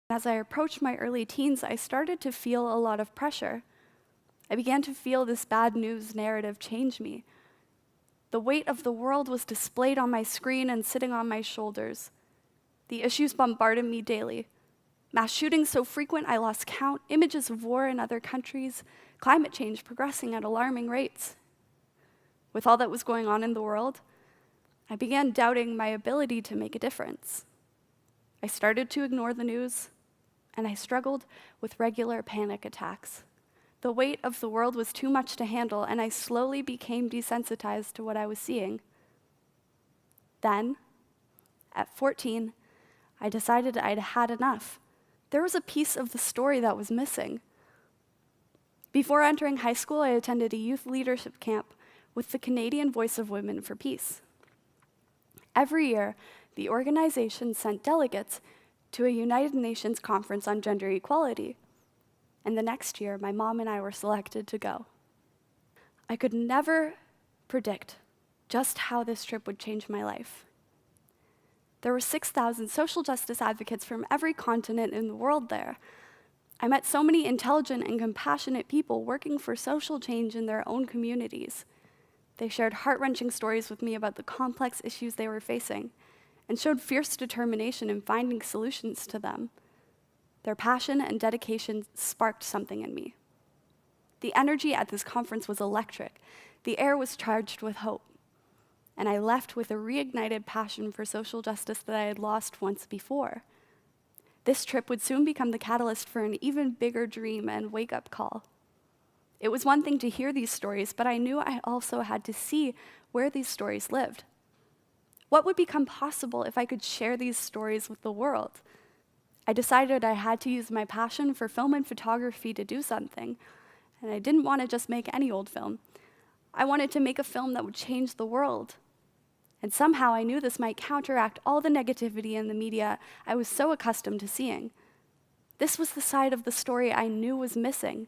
As I approached my early teens, I started to feel a lot of pressure. I began to feel this bad news narrative change me. The weight of the world was displayed on my screen and sitting on my shoulders. The issues bombarded me daily. Mass shootings so frequent I lost count, images of war in other countries, climate change progressing at alarming rates. With all that was going on in the world, I began doubting my ability to make a difference. I started to ignore the news, and I struggled with regular panic attacks. The weight of the world was too much to handle, and I slowly became desensitized to what I was seeing. Then, at 14, I decided I'd had enough. There was a piece of the story that was missing. Before entering high school, I attended a youth leadership camp with the Canadian Voice of Women for Peace. Every year, the organization sent delegates to a United Nations conference on gender equality. And the next year, my mom and I were selected to go. I could never predict just how this trip would change my life. There were 6,000 social justice advocates from every continent in the world there. I met so many intelligent and compassionate people working for social change in their own communities. They shared heart-wrenching stories with me about the complex issues they were facing and showed fierce determination in finding solutions to them. Their passion and dedication sparked something in me. The energy at this conference was electric. The air was charged with hope. And I left with a reignited passion for social justice that I had lost once before. This trip would soon become the catalyst for an even bigger dream and wake-up call. It was one thing to hear these stories, but I knew I also had to see where these stories lived. What would become possible if I could share these stories with the world? I decided I had to use my passion for film and photography to do something, and I didn't want to just make any old film. I wanted to make a film that would change the world. And somehow I knew this might counteract all the negativity in the media I was so accustomed to seeing. This was the side of the story I knew was missing.